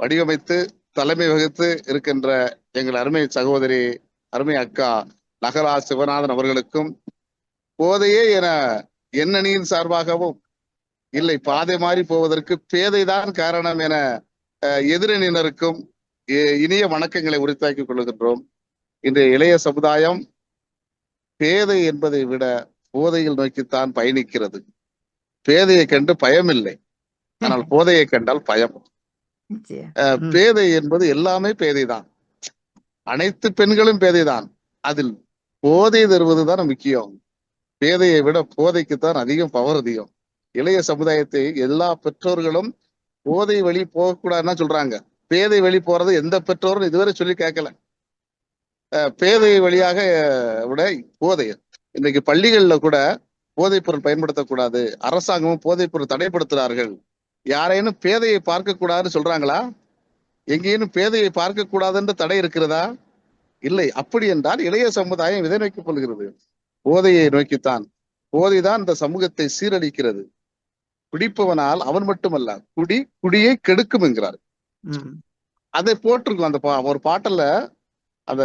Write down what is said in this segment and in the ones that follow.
வடிவமைத்து தலைமை வகித்து இருக்கின்ற எங்கள் அருமை சகோதரி, அருமை அக்கா நகரா சிவநாதன் அவர்களுக்கும், போதையே என எண்ணணியின் சார்பாகவும், இல்லை பாதை மாறி போவதற்கு பேதைதான் காரணம் என எதிரணியினருக்கும் இனிய வணக்கங்களை உரித்தாக்கிக் கொள்கின்றோம். இன்றைய இளைய சமுதாயம் பேதை என்பதை விட போதையில் நோக்கித்தான் பயணிக்கிறது. பேதையை கண்டு பயம் இல்லை, ஆனால் போதையை கண்டால் பயம். பேதை என்பது எல்லாமே பேதைதான், அனைத்து பெண்களும் பேதைதான். அதில் போதை தருவதுதான் முக்கியம். பேதையை விட போதைக்குத்தான் அதிகம் பவர் அதிகம். இளைய சமுதாயத்தை எல்லா பெற்றோர்களும் போதை வழி போகக்கூடாதுன்னா சொல்றாங்க. பேதை வழி போறது எந்த பெற்றோரும் இதுவரை சொல்லி கேட்கல. பேதை வழியாக விட போதை. இன்னைக்கு பள்ளிகள்ல கூட போதைப் பொருள் பயன்படுத்தக்கூடாது, அரசாங்கமும் போதைப் பொருள் தடைப்படுத்துறார்கள். யாரேனும் பேதையை பார்க்க கூடாதுன்னு சொல்றாங்களா? எங்கேயும் பேதையை பார்க்க கூடாதுன்ற தடை இருக்கிறதா? இல்லை. அப்படி என்றால் இளைய சமுதாயம் இதை நோக்கிக் கொள்கிறது, போதையை நோக்கித்தான். போதைதான் இந்த சமூகத்தை சீரழிக்கிறது. குடிப்பவனால் அவன் மட்டுமல்ல, குடியை கெடுக்கும் என்கிறார். அதை போட்டிருக்கும் அந்த ஒரு பாட்டல்ல, அந்த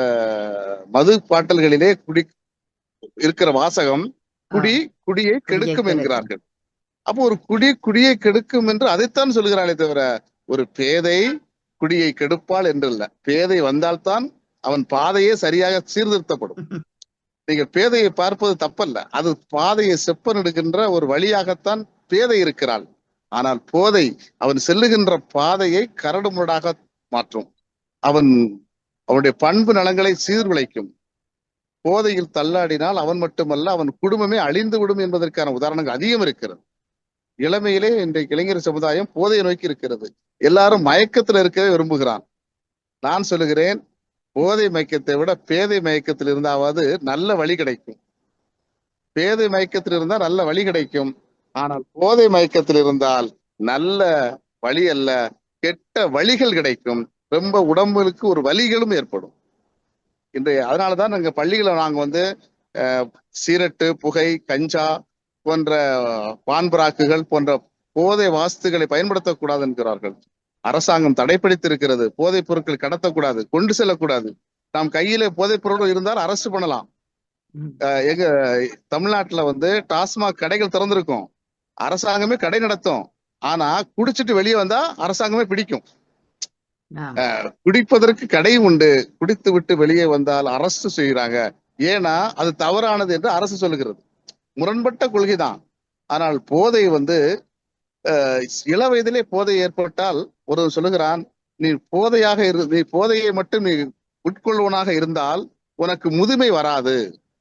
மது பாட்டல்களிலே இருக்கிற வாசகம் குடியை கெடுக்கும் என்கிறார்கள். அப்போ ஒரு குடியை கெடுக்கும் என்று அதைத்தான் சொல்கிறாளே தவிர ஒரு பேதை குடியை கெடுப்பாள் என்று இல்ல. பேதை வந்தால்தான் அவன் பாதையே சரியாக சீர்திருத்தப்படும். நீங்கள் பேதையை பார்ப்பது தப்பல்ல, அது பாதையை செப்பனிடுகின்ற ஒரு வழியாகத்தான் பேதை இருக்கிறாள். ஆனால் போதை அவன் செல்லுகின்ற பாதையை கரடுமுரடாக மாற்றும். அவனுடைய பண்பு நலங்களை சீர்குலைக்கும். போதையில் தள்ளாடினால் அவன் மட்டுமல்ல, அவன் குடும்பமே அழிந்து விடும் என்பதற்கான உதாரணங்கள் அதிகம் இருக்கிறது. இளமையிலே இன்றைக்கு இளைஞர் சமுதாயம் போதையை நோக்கி இருக்கிறது. எல்லாரும் மயக்கத்தில் இருக்கவே விரும்புகிறான். நான் சொல்லுகிறேன், போதை மயக்கத்தை விட பேதை மயக்கத்தில் இருந்தாவது நல்ல வழி கிடைக்கும். பேதை மயக்கத்தில் இருந்தால் நல்ல வழி கிடைக்கும். ஆனால் போதை மயக்கத்தில் இருந்தால் நல்ல வழி அல்ல, கெட்ட வழிகள் கிடைக்கும். ரொம்ப உடம்புக்கு ஒரு வலிகளும் ஏற்படும். இன்றைய அதனாலதான் நாங்க பள்ளிகளை நாங்க சீரட்டு, புகை, கஞ்சா போன்ற பான்பராக்குகள் போன்ற போதை வாஸ்துகளை பயன்படுத்தக்கூடாது என்கிறார்கள். அரசாங்கம் தடைப்படுத்திருக்கிறது. போதைப் பொருட்கள் கடத்தக்கூடாது, கொண்டு செல்லக்கூடாது. நாம் கையிலே போதைப் பொருட்கள் இருந்தால் அரசு பண்ணலாம். எங்க தமிழ்நாட்டுல டாஸ்மாக் கடைகள் திறந்திருக்கும், அரசாங்கமே கடை நடத்தும். ஆனா குடிச்சிட்டு வெளியே வந்தா அரசாங்கமே பிடிக்கும். குடிப்பதற்கு கடை உண்டு, குடித்து விட்டு வெளியே வந்தால் அரசு செய்கிறாங்க. ஏன்னா அது தவறானது என்று அரசு சொல்லுகிறது. முரண்பட்ட கொள்கைதான். ஆனால் போதை இள வயதிலே போதை ஏற்பட்டால் ஒரு சொல்லுகிறான், நீ போதையை மட்டும் நீ உட்கொள்வனாக இருந்தால் உனக்கு முதுமை வராது,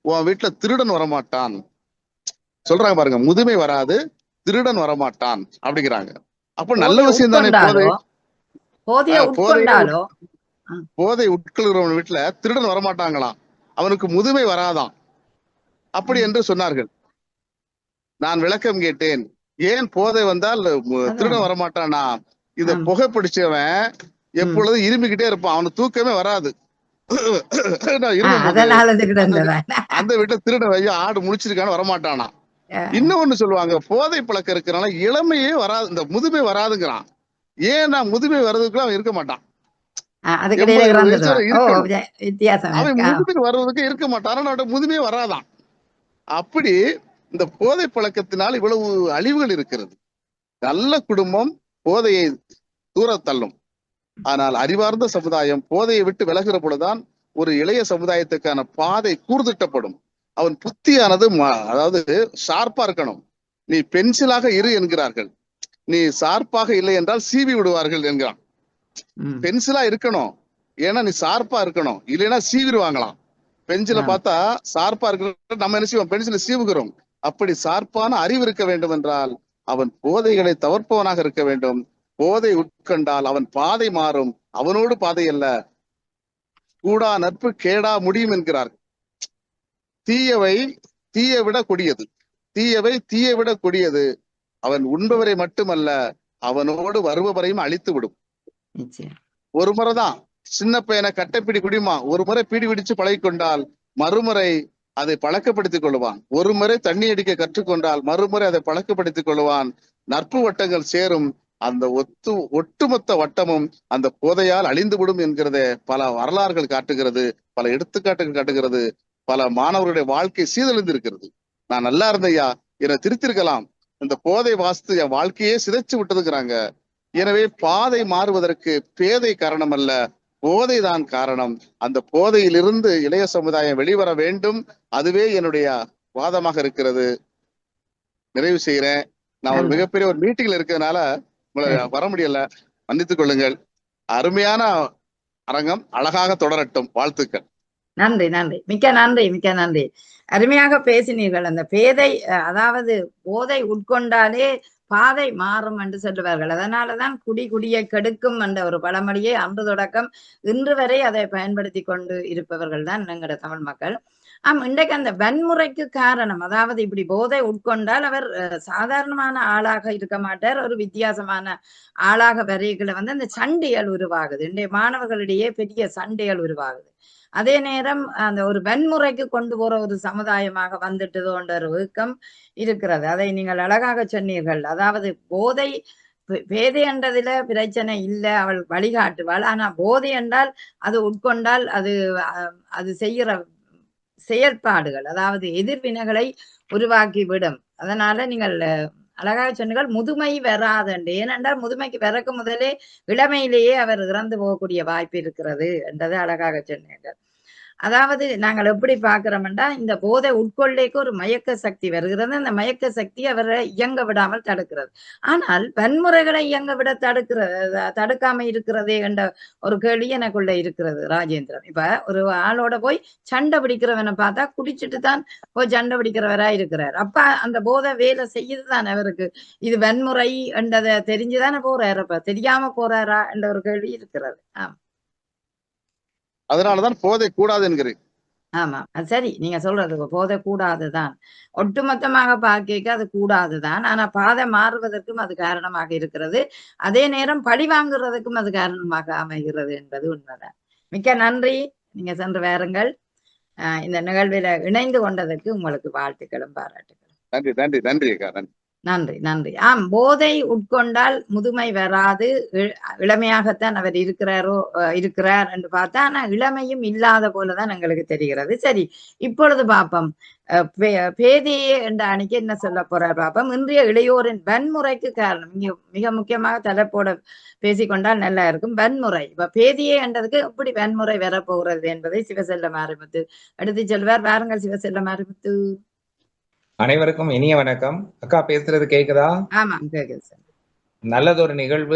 உன் வீட்டுல திருடன் வரமாட்டான் சொல்றாங்க பாருங்க. முதுமை வராது, திருடன் வரமாட்டான் அப்படிங்கிறாங்க. அப்ப நல்ல விஷயம் தானே. போதை உட்கொள்கிறவன் வீட்டுல திருடன் வரமாட்டாங்களாம், அவனுக்கு முதுமை வராதான் அப்படி என்று சொன்னார்கள். நான் விளக்கம் கேட்டேன், ஏன் போதை வந்தால் திருடன் வரமாட்டானா? இத புகை பிடிச்சவன் எப்பொழுதும் இருமிக்கிட்டே இருப்பான், அவனுக்கு தூக்கமே வராது. அந்த வீட்டுல திருடன் ஆடு முடிச்சிருக்கான்னு வரமாட்டானா. இன்னொன்னு சொல்லுவாங்க, போதை பழக்கம் இருக்கிறனால இளமையே வராது, இந்த முதுமை வராதுங்கிறான். ஏன்னா முதுமை வர்றதுக்குள்ள அவன் இருக்க மாட்டான், அவன் முதுமை வர்றதுக்கு இருக்க மாட்டான், முதுமையே வராதான். அப்படி இந்த போதை பழக்கத்தினால் இவ்வளவு அழிவுகள் இருக்கிறது. நல்ல குடும்பம் போதையை தூர தள்ளும். ஆனால் அறிவார்ந்த சமுதாயம் போதையை விட்டு விலகுற பொழுதுதான் ஒரு இளைய சமுதாயத்துக்கான பாதை கூர்திட்டப்படும். அவன் புத்தியானது அதாவது ஷார்ப்பா இருக்கணும். நீ பென்சிலாக இரு என்கிறார்கள், நீ ஷார்ப்பாக இல்லை என்றால் சீவி விடுவார்கள் என்கிறான். பென்சிலா இருக்கணும், ஏன்னா நீ ஷார்ப்பா இருக்கணும், இல்லைன்னா சீவிடுவாங்களாம். பென்சில பார்த்தா ஷார்ப்பா இருக்க நம்ம என்ன செய்வோம், பென்சிலை சீவுகிறோம். அப்படி ஷார்ப்பான அறிவு இருக்க வேண்டும் என்றால் அவன் போதைகளை தவிர்ப்பவனாக இருக்க வேண்டும். போதை உட்கொண்டால் அவன் பாதை மாறும், அவனோடு பாதை அல்ல. கூடா நட்பு கேடா முடியும் என்கிறார். தீயவை தீயை விட கொடியது, தீயவை தீயை விட கொடியது. அவன் உண்பவரை மட்டுமல்ல, அவனோடு வருபவரையும் அழித்து விடும். ஒரு முறைதான் சின்ன பையனை கட்டைப்பிடி குடிமா, ஒரு முறை பீடி பிடிச்சு பழகிக்கொண்டால் மறுமுறை அதை பழக்கப்படுத்திக் கொள்வான். ஒரு முறை தண்ணி அடிக்க கற்றுக்கொண்டால் மறுமுறை அதை பழக்கப்படுத்திக் கொள்வான். நட்பு வட்டங்கள் சேரும். அந்த ஒட்டுமொத்த வட்டமும் அந்த போதையால் அழிந்துவிடும் என்கிறத பல வரலாறுகள் காட்டுகிறது, பல எடுத்துக்காட்டுகள் காட்டுகிறது, பல மாணவர்களுடைய வாழ்க்கை சீரழிந்திருக்கிறது. நான் நல்லா இருந்தையா, என்னை திருத்திருக்கலாம், இந்த போதை வாஸ்து என் வாழ்க்கையே சிதைச்சு விட்டதுங்கிறாங்க. எனவே பாதை மாறுவதற்கு பேதை காரணம் அல்ல, போதை தான் காரணம். அந்த போதையிலிருந்து இளைய சமுதாயம் வெளிவர வேண்டும். அதுவே என்னுடைய வாதமாக இருக்கிறது. நிறைவு செய்கிறேன். நான் ஒரு மிகப்பெரிய ஒரு மீட்டிங்ல இருக்கிறதுனால உங்களை வர முடியல, மன்னித்துக் கொள்ளுங்கள். அருமையான அரங்கம், அழகாக தொடரட்டும். வாழ்த்துக்கள். நன்றி நன்றி, மிக்க நன்றி, மிக்க நன்றி. அருமையாக பேசினீர்கள். அந்த பேதை, அதாவது போதை உட்கொண்டாலே பாதை மாறும் என்று சொல்லுவார்கள். அதனாலதான் குடியை கெடுக்கும் என்ற ஒரு பழமொழியை அன்று தொடக்கம் இன்று வரை அதை பயன்படுத்தி கொண்டு இருப்பவர்கள் தான் எங்களோட தமிழ் மக்கள். இன்றைக்கு அந்த வன்முறைக்கு காரணம், அதாவது இப்படி போதை உட்கொண்டால் அவர் சாதாரணமான ஆளாக இருக்க மாட்டார், ஒரு வித்தியாசமான ஆளாக வரைகளை அந்த சண்டைகள் உருவாகுது. இன்றைய மாணவர்களிடையே பெரிய சண்டைகள் உருவாகுது. அதே நேரம் அந்த ஒரு வன்முறைக்கு கொண்டு போற ஒரு சமுதாயமாக வந்துட்டதோன்ற ஒரு ஊக்கம் இருக்கிறது. அதை நீங்கள் அழகாக சொன்னீர்கள். அதாவது போதை, பேதை என்றதுல பிரச்சனை இல்லை, அவள் வழிகாட்டுவாள். ஆனா போதை என்றால் அது உட்கொண்டால் அது செய்கிற செயற்பாடுகள், அதாவது எதிர்வினைகளை உருவாக்கி விடும். அதனால நீங்கள் அழகாக சொன்னீர்கள், முதுமை வராதண்டு. ஏனென்றால் முதுமைக்கு பிறகு முதலே இளமையிலேயே அவர் இறந்து போகக்கூடிய வாய்ப்பு இருக்கிறது என்றதை அழகாக சொன்னீர்கள். அதாவது நாங்கள் எப்படி பார்க்கிறோம்னா, இந்த போதை உட்கொள்ளைக்கு ஒரு மயக்க சக்தி வருகிறது. அந்த மயக்க சக்தி அவரை இயங்க விடாமல் தடுக்கிறது. ஆனால் வன்முறைகளை இயங்க விட தடுக்காம இருக்கிறதே என்ற ஒரு கேள்வி எனக்குள்ள இருக்கிறது ராஜேந்திரன். இப்ப ஒரு ஆளோட போய் சண்டை பிடிக்கிறவனை பார்த்தா குடிச்சிட்டு தான் போய் சண்டை பிடிக்கிறவரா இருக்கிறார். அப்ப அந்த போதை வேலை செய்யுதுதான் அவருக்கு. இது வன்முறை என்றதை தெரிஞ்சுதானே போறாரு, அப்ப தெரியாம போறாரா என்ற ஒரு கேள்வி இருக்கிறது. அதனாலதான் போதை கூடாது என்கிறேன். ஆமா, சரி, நீங்க சொல்றது போதை கூடாதுதான். ஒட்டுமொத்தமாக பார்க்க அது கூடாதுதான். ஆனா பாதை மாறுவதற்கும் அது காரணமாக இருக்கிறது. அதே நேரம் பழி வாங்குறதுக்கும் அது காரணமாக அமைகிறது என்பது உண்மைதான். மிக்க நன்றி. நீங்க சென்று வாருங்கள். இந்த நிகழ்வில் இணைந்து கொண்டதற்கு உங்களுக்கு வாழ்த்துக்களும் பாராட்டுகளும். நன்றி நன்றி நன்றி அக்கா, நன்றி. நன்றி நன்றி. போதை உட்கொண்டால் முதுமை வராது, இளமையாகத்தான் அவர் இருக்கிறார் என்று பார்த்தா, ஆனா இளமையும் இல்லாத போலதான் எங்களுக்கு தெரிகிறது. சரி, இப்பொழுது பாப்போம், பேதையே என்ற அணிக்கு என்ன சொல்ல போறார் பாப்போம். இன்றைய இளையோரின் வன்முறைக்கு காரணம் இங்க மிக முக்கியமாக தலைப்போட பேசிக்கொண்டால் நல்லா இருக்கும். வன்முறை, இப்ப பேதையே என்றதுக்கு எப்படி வன்முறை வரப்போகிறது என்பதை சிவசெல்ல மாரிமுத்து எடுத்து செல்வார். வாருங்கள் சிவசெல்ல மாரிமுத்து. அனைவருக்கும் இனிய வணக்கம். அக்கா பேசுறது கேக்குதா? ஆமா, கேக்குது சார். நல்லதொரு நிகழ்வு.